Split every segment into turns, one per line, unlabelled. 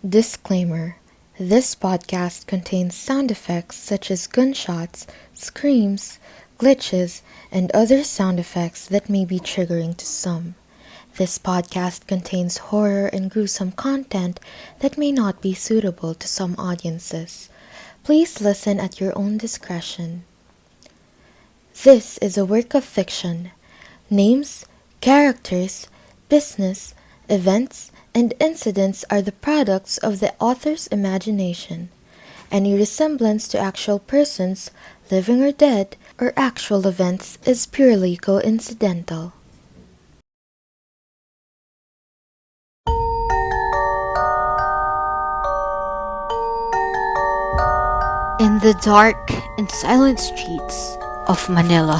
Disclaimer: this podcast contains sound effects such as gunshots, screams, glitches, and other sound effects that may be triggering to some. This podcast contains horror and gruesome content that may not be suitable to some audiences. Please listen at your own discretion. This is a work of fiction. Names, characters, business, events, and incidents are the products of the author's imagination. Any resemblance to actual persons, living or dead, or actual events is purely coincidental.
In the dark and silent streets of Manila,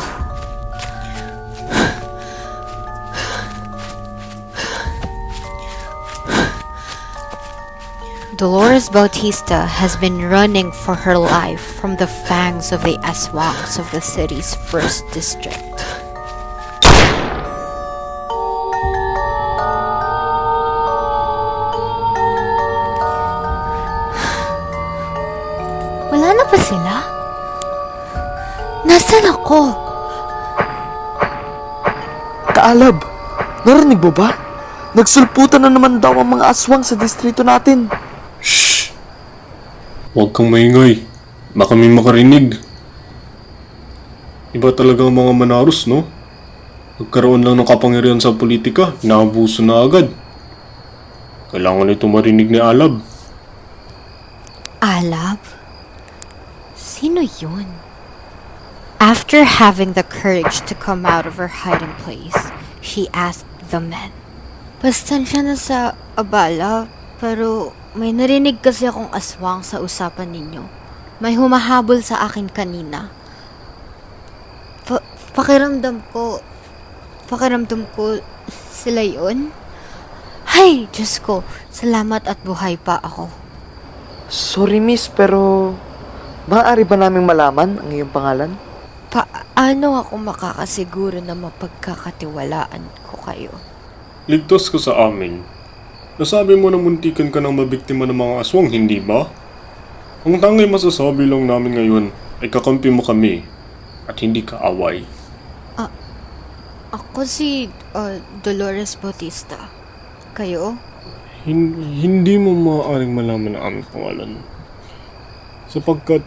Dolores Bautista has been running for her life from the fangs of the aswangs of the city's first district. Wala na ba sila? Nasaan ako?
Kaalab, narinig mo ba? Nagsulputan na naman daw ang mga aswang sa distrito natin.
Shh! Huwag kang maingay. Baka may makarinig. Iba talaga ang mga manaros, no? Nagkaroon lang ng kapangyarihan sa politika, inaabuso na agad. Kailangan ito marinig ni Alab.
Alab? Sino yun? After having the courage to come out of her hiding place, she asked the men. Pasensya na sa abala, pero may narinig kasi akong aswang sa usapan ninyo. May humahabol sa akin kanina. Pakiramdam ko, sila yun? Hay, Diyos ko, salamat at buhay pa ako.
Sorry miss, pero maaari ba naming malaman ang iyong pangalan?
Paano ako makakasiguro na mapagkakatiwalaan ko kayo?
Ligtas ka sa amin. Nasabi mo na muntikan ka ng mabiktima ng mga aswang, hindi ba? Ang tanging masasabi lang namin ngayon ay kakampi mo kami at hindi ka away.
Ako si Dolores Bautista. Kayo?
Hindi mo maaaring malaman ang aming pangalan. Sapagkat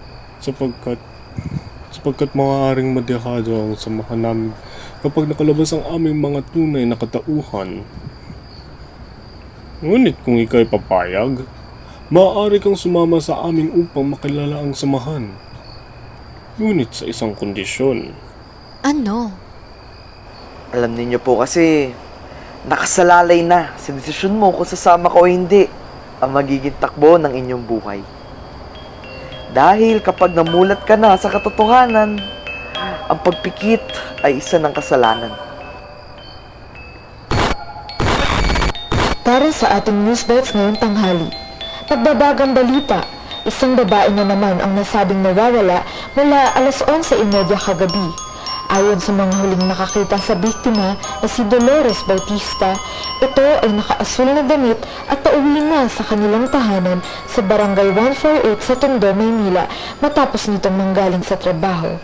maaaring madekado ang samahan namin kapag nakalabas ang aming mga tunay na katauhan. Ngunit kung ikaw'y papayag, maaari kang sumama sa amin upang makilala ang samahan. Ngunit sa isang kondisyon.
Ano?
Alam ninyo po kasi, nakasalalay na sa desisyon mo kung sasama ka o hindi ang magiging takbo ng inyong buhay. Dahil kapag namulat ka na sa katotohanan, ang pagpikit ay isa ng kasalanan.
Para sa ating news bites ngayong tanghali, pagbabagang balita, isang babae na naman ang nasabing nawawala mula alas 11:30 kagabi. Ayon sa mga huling nakakita sa biktima na si Dolores Bautista, ito ay nakaasul na damit at pauwi na sa kanilang tahanan sa Barangay 148 sa Tondo, Maynila matapos nitong manggaling sa trabaho.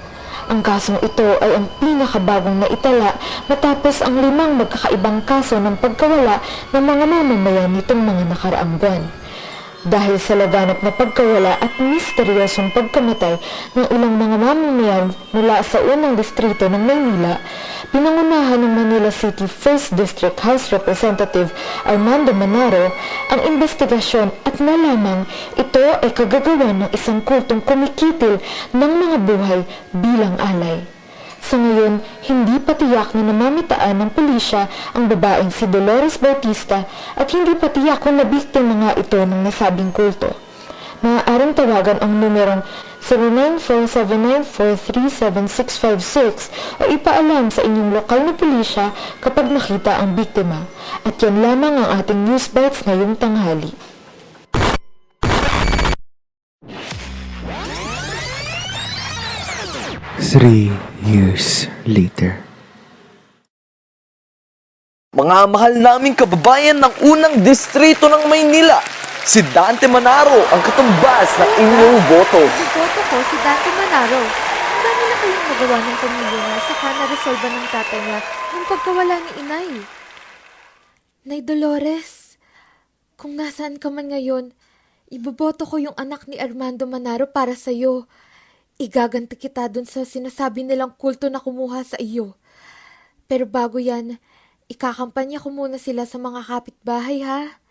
Ang kasong ito ay ang pinakabagong naitala matapos ang 5 magkakaibang kaso ng pagkawala ng mga mamamayan nitong mga nakaraang buwan. Dahil sa laganap na pagkawala at misteryosong pagkamatay ng ilang mga mamamayan mula sa unang distrito ng Maynila, pinangunahan ng Manila City 1st District House Representative Armando Manaro ang investigasyon at nalamang ito ay kagagawan ng isang kultong kumikitil ng mga buhay bilang alay. Sa ngayon, hindi pa tiyak na namamitaan ng pulisya ang babaeng si Dolores Bautista at hindi pa tiyak kung nabiktima nga ito ng nasabing kulto. Maaaring tawagan ang numerong 0947943766 o ipaalam sa inyong lokal na pulisya kapag nakita ang biktima. At yan lamang ang ating news bites ngayong tanghali.
3 years later.
Mga mahal naming kababayan ng unang distrito ng Maynila, Si Dante Manaro ang katumbas ng inyong boto.
Boto ko si Dante Manaro. Ang dami na kayong nagawa ng pamilya niya saka na-resolve ng tatay niya nung pagkawala ni inay. Nay Dolores, kung nasaan ka man ngayon, iboboto ko yung anak ni Armando Manaro para sa'yo. Igaganti kita dun sa sinasabi nilang kulto na kumuha sa iyo. Pero bago yan, ikakampanya ko muna sila sa mga kapitbahay ha.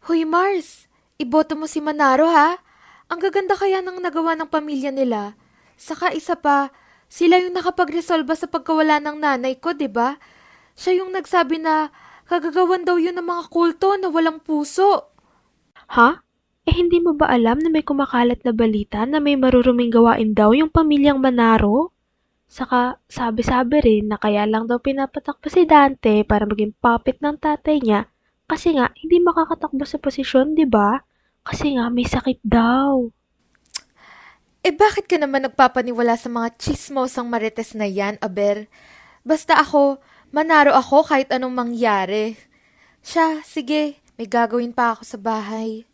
Hoy Mars, iboto mo si Manaro ha. Ang gaganda kaya ng nagawa ng pamilya nila. Saka isa pa, sila yung nakapag-resolba sa pagkawala ng nanay ko, 'di ba? Siya yung nagsabi na kagagawan daw yun ng mga kulto na walang puso.
Ha? Hindi mo ba alam na may kumakalat na balita na may maruruming gawain daw yung pamilyang Manaro? Saka sabi-sabi rin na kaya lang daw pinapatakbo si Dante para maging puppet ng tatay niya kasi nga hindi makakatakbo sa posisyon, di ba? Kasi nga may sakit daw.
Bakit ka naman nagpapaniwala sa mga chismosang marites na yan, Aber? Basta ako, Manaro ako kahit anong mangyari. Siya, sige, may gagawin pa ako sa bahay.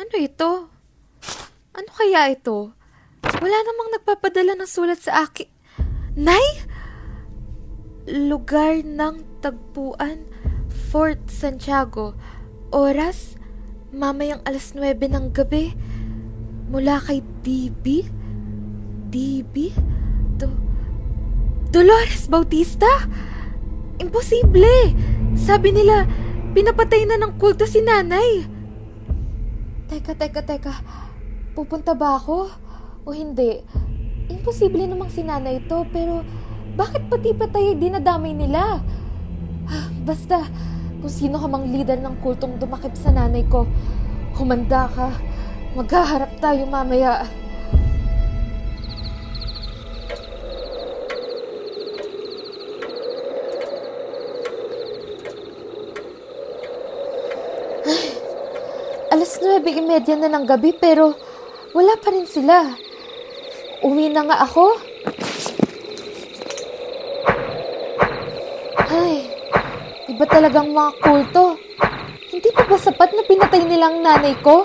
Ano ito? Ano kaya ito? Wala namang nagpapadala ng sulat sa akin. Nay? Lugar ng tagpuan, Fort Santiago. Oras, mamayang 9:00 ng gabi. Mula kay DB? Dolores Bautista? Imposible! Sabi nila, pinapatay na ng kulto si nanay. Teka. Pupunta ba ako? O hindi? Imposible namang si nanay ito, pero bakit pati patay dinadamay nila? Basta, kung sino ka mang leader ng kultong dumakip sa nanay ko, humanda ka. Maghaharap tayo mamaya. Alas 9:30 na ng gabi pero wala pa rin sila. Uwi na nga ako. Ay, iba talagang mga kulto. Hindi pa ba sapat na pinatay nilang nanay ko?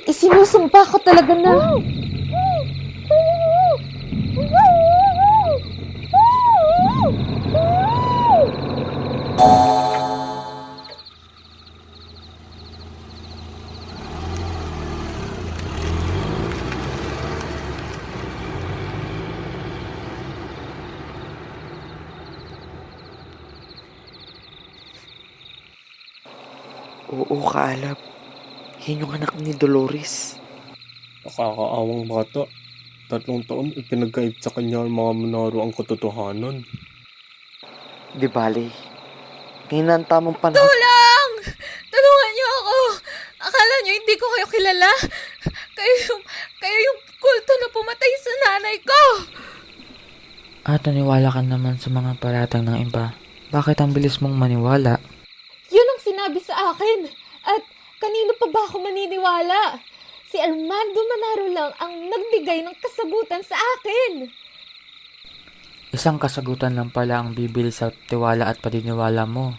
Isinusumpa ko talaga na...
Oo, Kaalab. Yan yung anak ni Dolores.
Nakakaawang bata. 3 taon ipinagkait sa kanya ang mga Manaro ang katotohanan.
Di bale. Ngayon na ang tamang panahon.
Tulong! Tulungan niyo ako! Akala niyo hindi ko kayo kilala? Kayo yung kulto na pumatay sa nanay ko!
At naniwala ka naman sa mga paratang ng iba. Bakit ang bilis mong maniwala?
Yun ang sinabi sa akin. At kanino pa ba ako maniniwala? Si Armando Manaro lang ang nagbigay ng kasagutan sa akin.
Isang kasagutan lang pala ang bibili sa tiwala at paniniwala mo.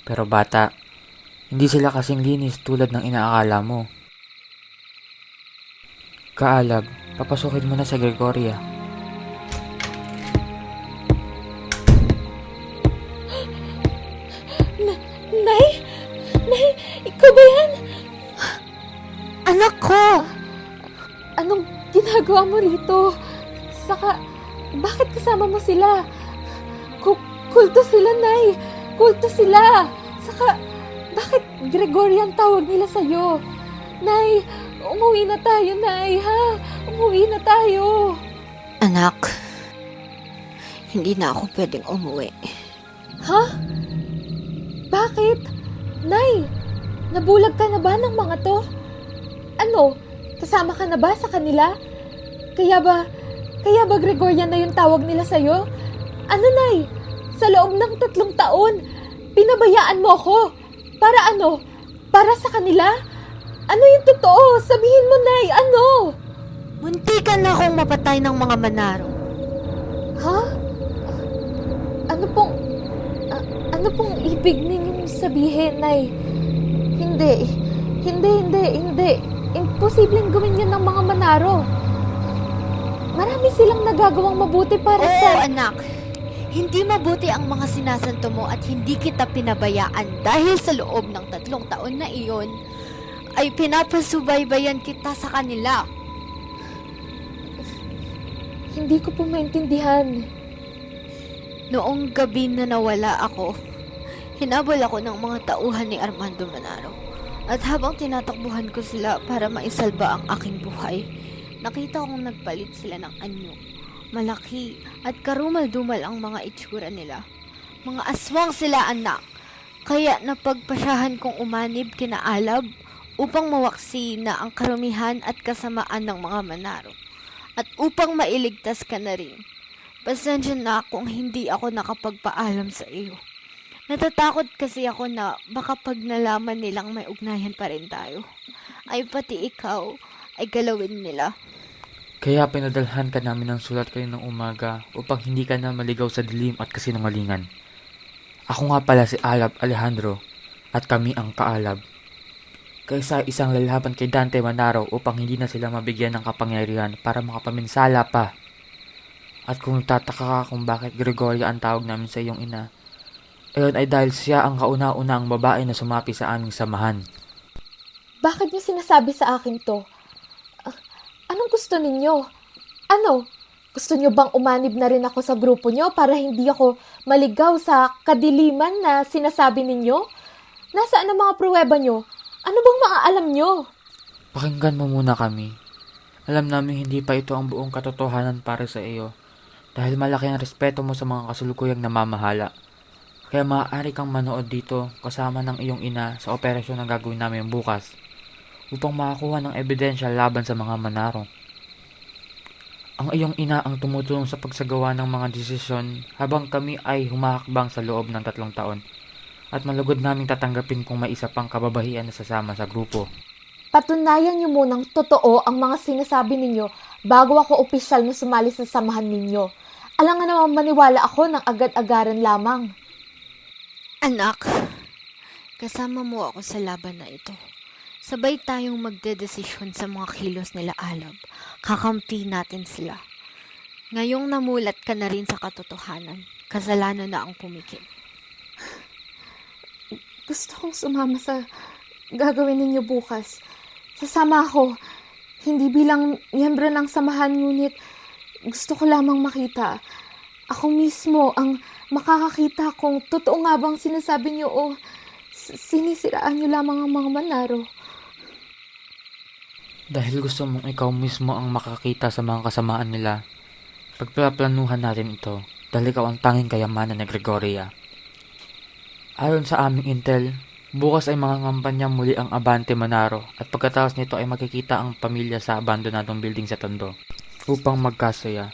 Pero bata, hindi sila kasing linis tulad ng inaakala mo. Kaalab, papasukin mo na sa Gregoria.
Nay, ikaw ba yan?
Anak ko!
Anong ginagawa mo rito? Saka, bakit kasama mo sila? Kulto sila, Nay. Kulto sila. Saka, bakit Gregorian tawag nila sa'yo? Nay, umuwi na tayo, Nay, ha? Umuwi na tayo.
Anak, hindi na ako pwedeng umuwi.
Ha? Bakit? Nay, nabulag ka na ba ng mga to? Ano, kasama ka na ba sa kanila? Kaya ba Gregorian na yung tawag nila sa'yo? Ano, Nay? Sa loob ng 3 taon, pinabayaan mo ko. Para ano? Para sa kanila? Ano yung totoo? Sabihin mo, Nay, ano?
Muntikan na akong mapatay ng mga Manaro.
Ha? Ano pong... ibig ninyong sabihin, Nay? Hindi. Imposibleng gawin yun ng mga Manaro. Marami silang nagagawang mabuti para
Oo, anak. Hindi mabuti ang mga sinasanto mo at hindi kita pinabayaan dahil sa loob ng 3 taon na iyon ay pinapasubaybayan kita sa kanila.
Hindi ko po maintindihan.
Noong gabi na nawala ako, hinabol ako ng mga tauhan ni Armando Manaro. At habang tinatakbuhan ko sila para maisalba ang aking buhay, nakita kong nagpalit sila ng anyo. Malaki at karumal-dumal ang mga itsura nila. Mga aswang sila, anak. Kaya napagpasyahan kong umanib kina Alab upang mawaksi na ang karumihan at kasamaan ng mga Manaro. At upang mailigtas ka na rin. Pasensya na kung hindi ako nakapagpaalam sa iyo. Natatakot kasi ako na baka pag nalaman nilang may ugnayan pa rin tayo, ay pati ikaw ay galawin nila.
Kaya pinadalhan ka namin ng sulat kayo ng umaga upang hindi ka na maligaw sa dilim at kasinungalingan. Ako nga pala si Alab Alejandro at kami ang Kaalab. Kaysa isang lalaban kay Dante Manaro upang hindi na sila mabigyan ng kapangyarihan para makapaminsala pa. At kung tataka ka kung bakit Gregoria ang tawag namin sa iyong ina, ayon ay dahil siya ang kauna-unang babae na sumapi sa aming samahan.
Bakit niyo sinasabi sa akin to? Anong gusto ninyo? Ano? Gusto niyo bang umanib na rin ako sa grupo niyo para hindi ako maligaw sa kadiliman na sinasabi ninyo? Nasaan ang mga pruweba niyo? Ano bang maaalam niyo?
Pakinggan mo muna kami. Alam namin hindi pa ito ang buong katotohanan para sa iyo dahil malaki ang respeto mo sa mga kasulukuyang namamahala. Kaya maaari kang manood dito kasama ng iyong ina sa operasyon na gagawin namin bukas upang makakuha ng ebidensya laban sa mga Manaro. Ang iyong ina ang tumutulong sa pagsagawa ng mga desisyon habang kami ay humahakbang sa loob ng 3 taon at malugod naming tatanggapin kung may isa pang kababahian na sasama sa grupo.
Patunayan niyo munang totoo ang mga sinasabi ninyo bago ako opisyal na sumali sa samahan ninyo. Alangan naman maniwala ako ng agad-agaran lamang.
Anak, kasama mo ako sa laban na ito. Sabay tayong magdedesisyon sa mga kilos nila Alab. Kakampi natin sila. Ngayong namulat ka na rin sa katotohanan, kasalanan na ang pumikit.
Gusto kong sumama sa gagawin ninyo bukas. Sasama ako, hindi bilang miyembro ng samahan, ngunit gusto ko lamang makita. Ako mismo ang makakakita kung totoo nga bang sinasabi niyo o sinisiraan niyo lamang ang mga Manaro.
Dahil gusto mong ikaw mismo ang makakita sa mga kasamaan nila, pagplaplanuhan natin ito dahil ikaw ang tanging kayamanan ni Gregoria. Ayon sa aming intel, bukas ay mangangampanya muli ang Abante Manaro at pagkatapos nito ay makikita ang pamilya sa abandonadong building sa Tondo upang magkasaya.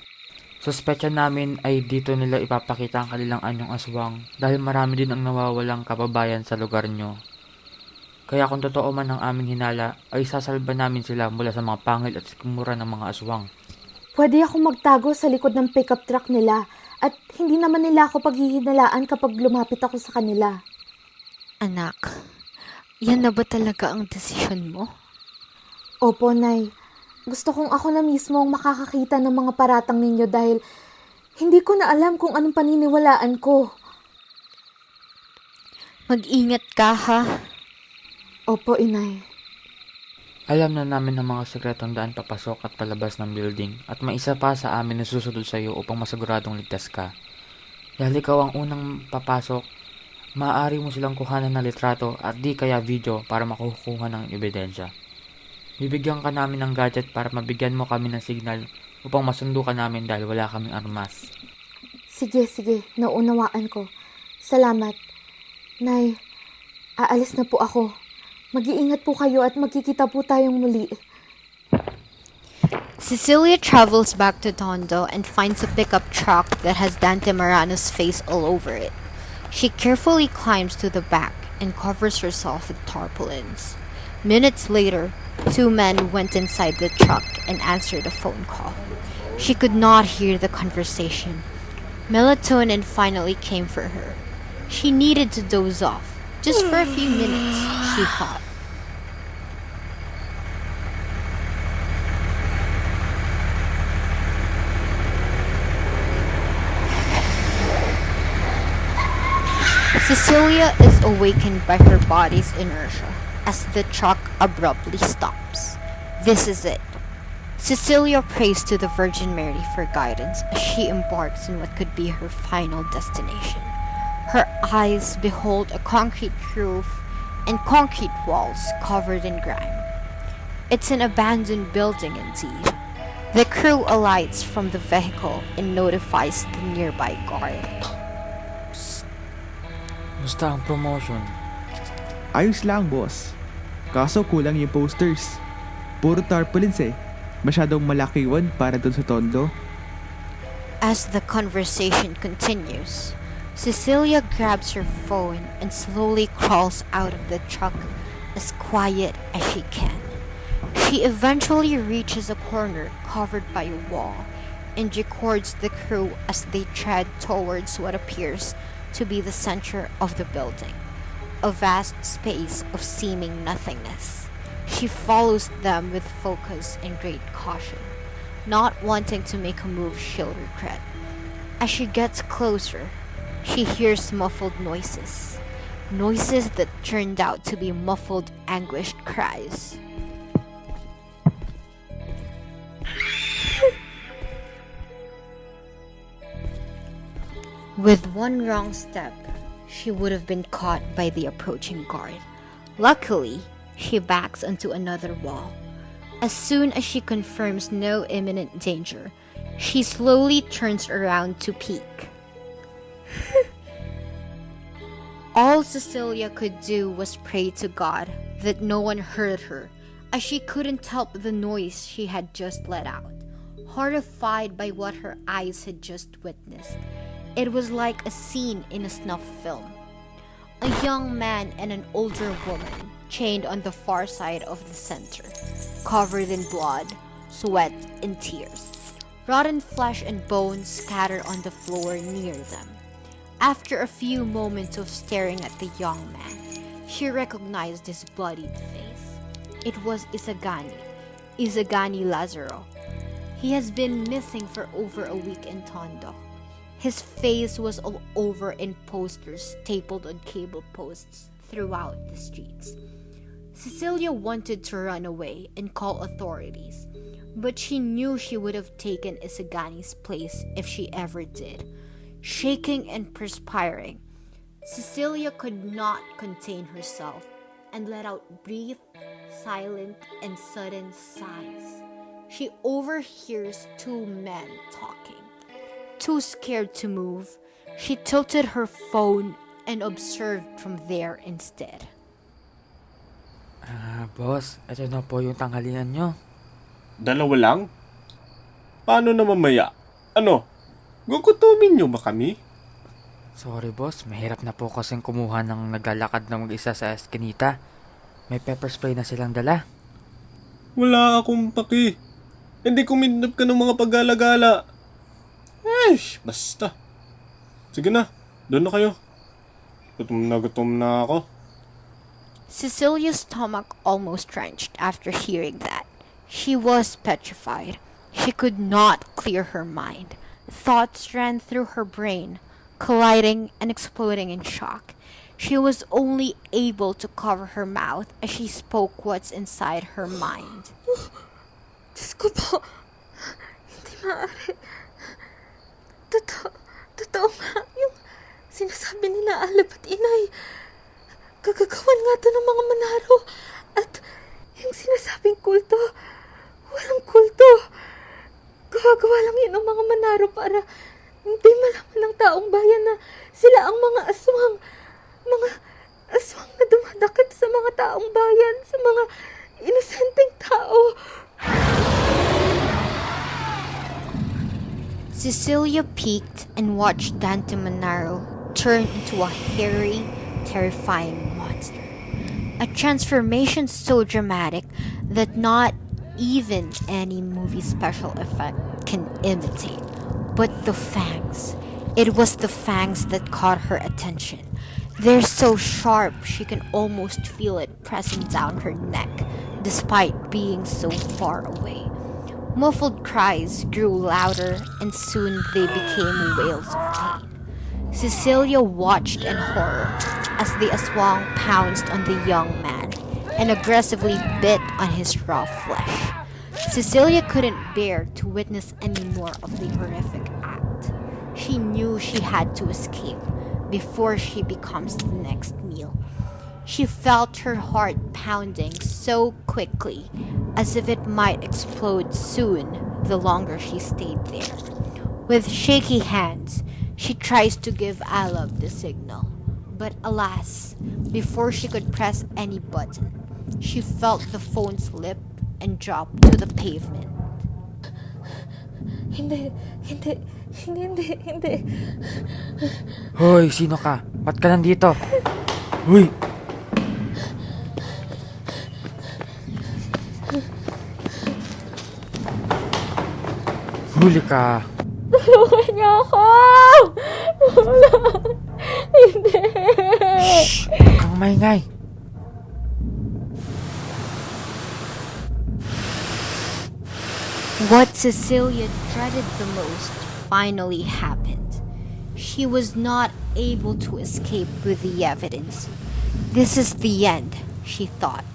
Suspetsa namin ay dito nila ipapakita ang kanilang anyong aswang dahil marami din ang nawawalang kababayan sa lugar nyo. Kaya kung totoo man ang aming hinala, ay sasalba namin sila mula sa mga pangil at sikmura ng mga aswang.
Pwede akong magtago sa likod ng pickup truck nila at hindi naman nila ako paghihinalaan kapag lumapit ako sa kanila.
Anak, yan na ba talaga ang desisyon mo?
Opo, Nay. Gusto kong ako na mismo ang makakakita ng mga paratang ninyo dahil hindi ko na alam kung anong paniniwalaan ko.
Mag-ingat ka, ha?
Opo, Inay.
Alam na namin ang mga sekretong daan papasok at palabas ng building at may isa pa sa amin na susunod sa iyo upang masiguradong ligtas ka. Dahil ikaw ang unang papasok, maaari mo silang kuhanan ng litrato at di kaya video para makukuha ng ebidensya. Bibigyan ka namin ng gadget para mabigyan mo kami ng signal upang masundo ka namin dahil wala kaming armas.
Sige, naunawaan ko. Salamat. Nay, aalis na po ako. Mag-iingat po kayo at magkikita po tayong muli.
Cecilia travels back to Tondo and finds a pickup truck that has Dante Marano's face all over it. She carefully climbs to the back and covers herself with tarpaulins. Minutes later, 2 men went inside the truck and answered a phone call. She could not hear the conversation. Melatonin finally came for her. She needed to doze off, just for a few minutes, she thought. Cecilia is awakened by her body's inertia as the truck abruptly stops. This is it. Cecilia prays to the Virgin Mary for guidance as she embarks on what could be her final destination. Her eyes behold a concrete roof and concrete walls covered in grime. It's an abandoned building indeed. The crew alights from the vehicle and notifies the nearby guard.
Musta ang promotion?
Ayos lang, boss. Kaso kulang yung posters. Puro tarpaulins eh. Masyadong malaki yun para dun sa tondo.
As the conversation continues, Cecilia grabs her phone and slowly crawls out of the truck as quiet as she can. She eventually reaches a corner covered by a wall and records the crew as they tread towards what appears to be the center of the building, a vast space of seeming nothingness. She follows them with focus and great caution, not wanting to make a move she'll regret. As she gets closer, she hears muffled noises that turned out to be muffled, anguished cries. With one wrong step, she would have been caught by the approaching guard. Luckily, she backs onto another wall. As soon as she confirms no imminent danger, she slowly turns around to peek. All Cecilia could do was pray to God that no one heard her, as she couldn't help the noise she had just let out. Horrified by what her eyes had just witnessed, it was like a scene in a snuff film. A young man and an older woman chained on the far side of the center, covered in blood, sweat, and tears. Rotten flesh and bones scattered on the floor near them. After a few moments of staring at the young man, she recognized his bloodied face. It was 𝐬𝐸𝐴ZYGANI Lazaro. He has been missing for over a week in Tondo. His face was all over in posters stapled on cable posts throughout the streets. Cecilia wanted to run away and call authorities, but she knew she would have taken 𝐬𝐸𝐴ZYGANI's place if she ever did. Shaking and perspiring, Cecilia could not contain herself and let out brief, silent, and sudden sighs. She overhears two men talking. Too scared to move, she tilted her phone and observed from there instead.
Boss, ito na po yung tanghalian nyo.
Dalawa lang? Paano na mamaya? Ano? Gugutumin nyo ba kami?
Sorry boss, mahirap na po kasing kumuha ng naglalakad na mag-isa sa eskinita. May pepper spray na silang dala.
Wala akong paki. Hindi kumidnap ka ng mga pag-gala-gala. Basta. Sige na, doon na kayo. Gutom na ako.
Cecilia's stomach almost wrenched after hearing that. She was petrified. She could not clear her mind. Thoughts ran through her brain, colliding and exploding in shock. She was only able to cover her mouth as she spoke what's inside her mind.
Diyos ko po, hindi maaari. Totoo nga yung sinasabi nila Alab at Inay. Gagagawan nga to ng mga manaro. At yung sinasabing kulto, walang kulto. Gagawa lang yun ng mga manaro para hindi malaman ng taong bayan na sila ang mga aswang. Mga aswang na dumadakip sa mga taong bayan, sa mga inosenteng tao.
Cecilia peeked and watched Dante Manaro turn into a hairy, terrifying monster. A transformation so dramatic that not even any movie special effect can imitate. But the fangs. It was the fangs that caught her attention. They're so sharp she can almost feel it pressing down her neck, despite being so far away. Muffled cries grew louder, and soon they became wails of pain. Cecilia watched in horror as the aswang pounced on the young man and aggressively bit on his raw flesh. Cecilia couldn't bear to witness any more of the horrific act. She knew she had to escape before she becomes the next meal. She felt her heart pounding so quickly, as if it might explode soon the longer she stayed there. With shaky hands, she tries to give Alab the signal. But alas, before she could press any button, she felt the phone slip and drop to the pavement.
Hindi.
Hoy, sino ka? Ba't ka nandito? Hoy! Huli ka!
Tulungan niyo ako! Hindi.
Shh! Huwag kang maingay!
What Cecilia dreaded the most finally happened. She was not able to escape with the evidence. This is the end, she thought.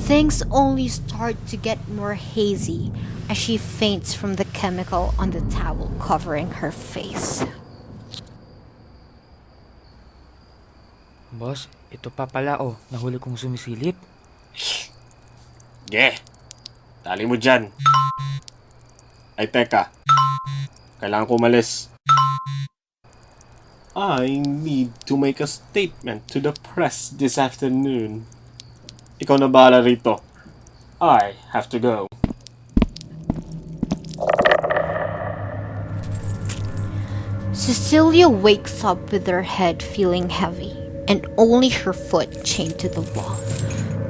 Things only start to get more hazy as she faints from the chemical on the towel covering her face.
Boss, ito pa pala nahuli kong sumisilip.
Tali mo dyan. Ay, teka. Kailangan ko umalis. I need to make a statement to the press this afternoon. Ikaw na bahala rito. I have to go.
Cecilia wakes up with her head feeling heavy and only her foot chained to the wall.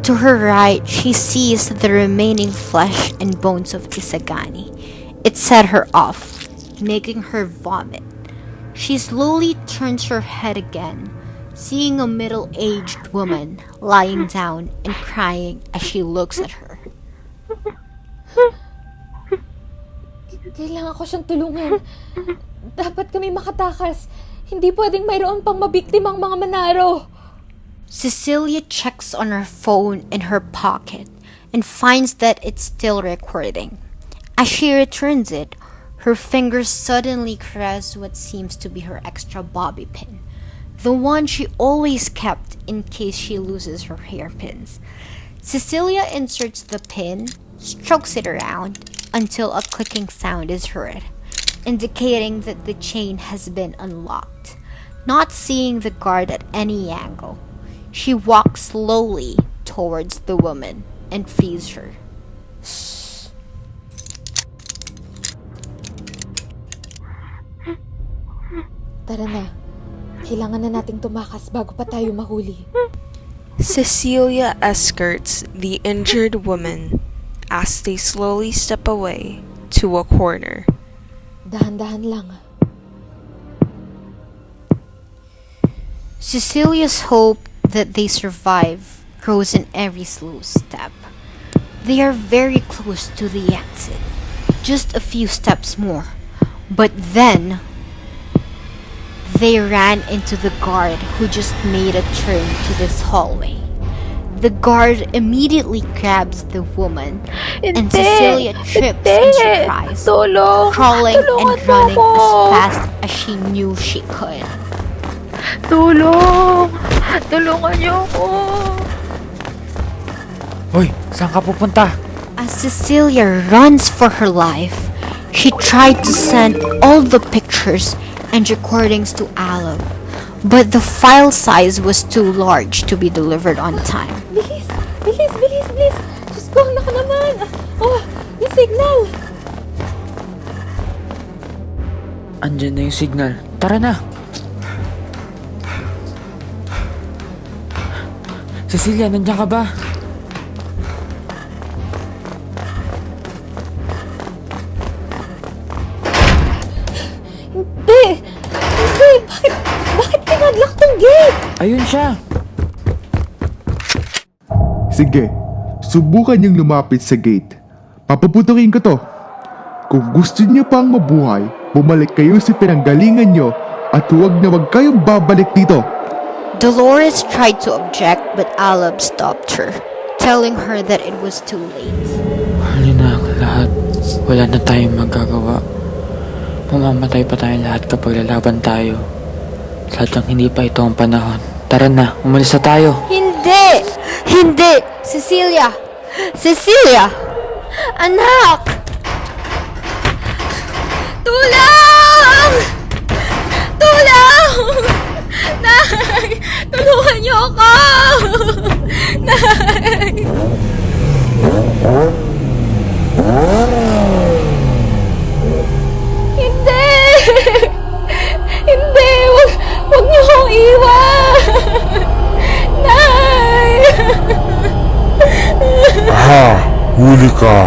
To her right, she sees the remaining flesh and bones of Isagani. It set her off, making her vomit. She slowly turns her head again, seeing a middle-aged woman lying down and crying as she looks at her.
Kailangan ko siyang tulungan. Dapat kami makatakas. Hindi pwedeng mayroon pang mabiktimang mga manaro.
Cecilia checks on her phone in her pocket and finds that it's still recording. As she returns it, her fingers suddenly caress what seems to be her extra bobby pin, the one she always kept in case she loses her hairpins. Cecilia inserts the pin, strokes it around until a clicking sound is heard, indicating that the chain has been unlocked. Not seeing the guard at any angle, she walks slowly towards the woman and frees her.
Tara na. Kailangan na nating tumakas bago pa tayo mahuli.
Cecilia escorts the injured woman as they slowly step away to a corner.
Dahan-dahan lang.
Cecilia's hope that they survive grows in every slow step. They are very close to the exit, just a few steps more. But then, they ran into the guard who just made a turn to this hallway. The guard immediately grabs the woman, and Cecilia trips in surprise, crawling and running as fast as she knew she could.
Tulong! Tulungan niyo ako!
Hoy, saan ka pupunta?
As Cecilia runs for her life, she tried to send all the pictures and recordings to Alab, but the file size was too large to be delivered on time.
Bilis! Bilis! Bilis! Bilis! Diyos ko, anak naman! Oh, yung signal!
Andyan na yung signal. Tara na! Cecilia, nandiyan ka ba?
Hindi! Hindi! Bakit pinadlock tong
gate!
Ayun siya! Sige, subukan niyong lumapit sa gate. Papaputukin ko to. Kung gusto niyo pang mabuhay, bumalik kayo sa pinanggalingan niyo at huwag na huwag kayong babalik dito.
Dolores tried to object but Alab stopped her, telling her that it was too late.
Huli na ang lahat. Wala na tayong magagawa. Mamamatay pa tayong lahat kapag lalaban tayo. Sadyang hindi pa ito ang panahon. Tara na, umalis na tayo.
Hindi! Hindi! Cecilia! Cecilia! Anak! Tulong! Tulong! Nay! Tulungan niyo ako! Nay! Hindi! Hindi! Huwag niyo akong iwan! Nay!
Ha! Huli ka!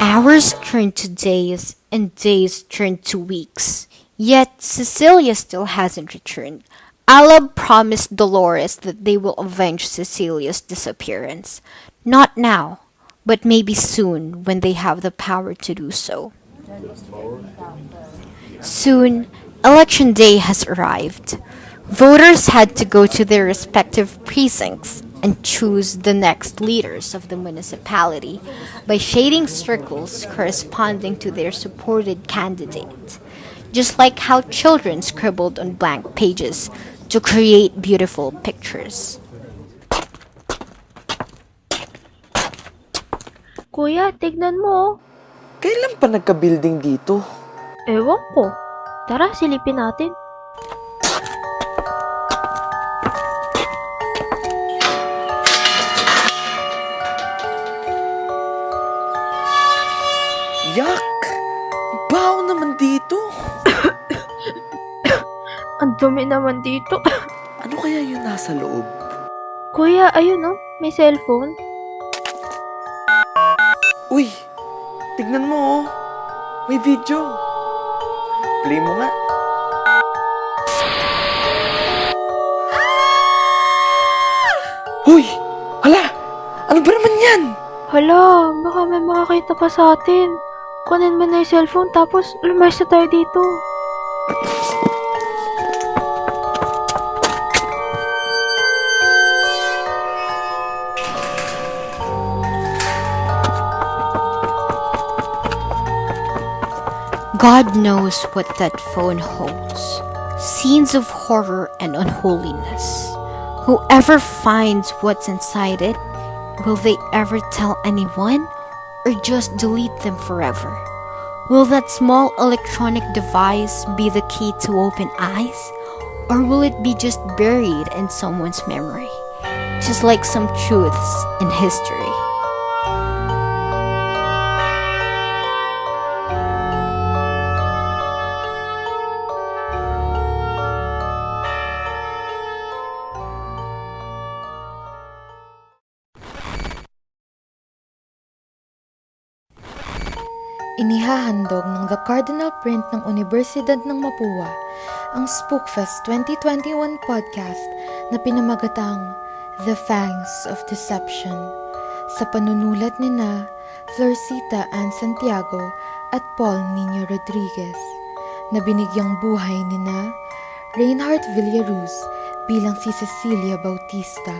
Hours turned to days, and days turned to weeks. Yet Cecilia still hasn't returned. Alab promised Dolores that they will avenge Cecilia's disappearance. Not now, but maybe soon when they have the power to do so. Soon, election day has arrived. Voters had to go to their respective precincts and choose the next leaders of the municipality by shading circles corresponding to their supported candidate, just like how children scribbled on blank pages to create beautiful pictures.
Kuya, tignan mo.
Kailan pa nagka-building dito?
Ewan ko. Tara, silipin natin.
Yak! Baho naman dito.
Ang dumi naman dito.
Ano kaya yung nasa loob?
Kuya, ayun oh, may cellphone.
Uy! Tignan mo oh. May video. Play mo nga. Hoy! Hala! Ano ba naman yan?
Hala, baka may makakita pa sa atin. Kunin mo na yung cellphone tapos lumayas na tayo dito.
God knows what that phone holds. Scenes of horror and unholiness. Whoever finds what's inside it, will they ever tell anyone or just delete them forever? Will that small electronic device be the key to open eyes? Or will it be just buried in someone's memory? Just like some truths in history.
Inihahandog ng The Cardinal Print ng Universidad ng Mapua ang Spookfest 2021 podcast na pinamagatang The Fangs of Deception sa panunulat ni na Florcita Ann Santiago at Paul Nino Rodriguez, na binigyang buhay ni na Reinhardt Villaruz bilang si Cecilia Bautista,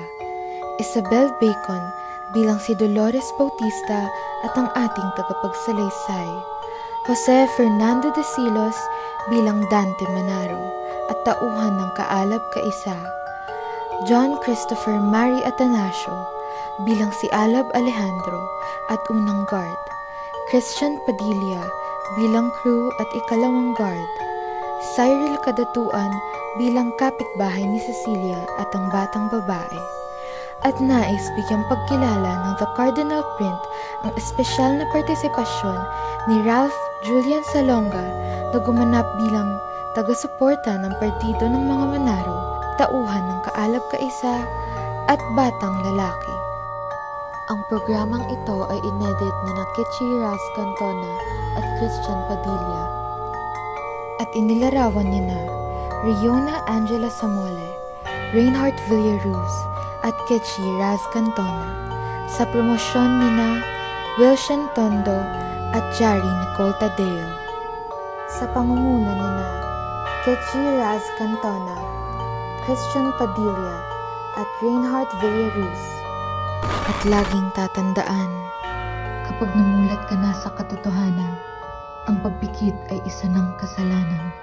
Isabel Bacon bilang si Dolores Bautista at ang ating tagapagsalaysay, Jose Fernando de Silos bilang Dante Manaro at tauhan ng 𝐤𝐴LaB-𝐾𝐸, John Christopher Mary Atanasio bilang si 𝐤𝐴LaB Alejandro at unang guard, Christian Padilla bilang crew at ikalawang guard, Cyril Kadatuan bilang kapitbahay ni Cecilia at ang batang babae. At nais bigyang pagkilala ng The Cardinal Print ang espesyal na partisipasyon ni Ralph Julian Salonga na gumanap bilang taga-suporta ng partido ng mga Manaro, tauhan ng 𝐤𝐴LaB-𝐾𝐸, at Batang Lalaki. Ang programang ito ay inedit na 𝐤𝐨𝐴 at Christian Padilla at inilarawan ni na Riona Angela Samole, Reinhardt Villaruz at 𝐤𝐨𝐴 sa promosyon ni na Wilson Tondo at Jari Nicole Tadeo. Sa pangunguna ni na 𝐤𝐨𝐴, Christian Padilla at Reinhardt Villaruz. At laging tatandaan, kapag namulat ka na sa katotohanan, ang pagpikit ay isa ng kasalanan.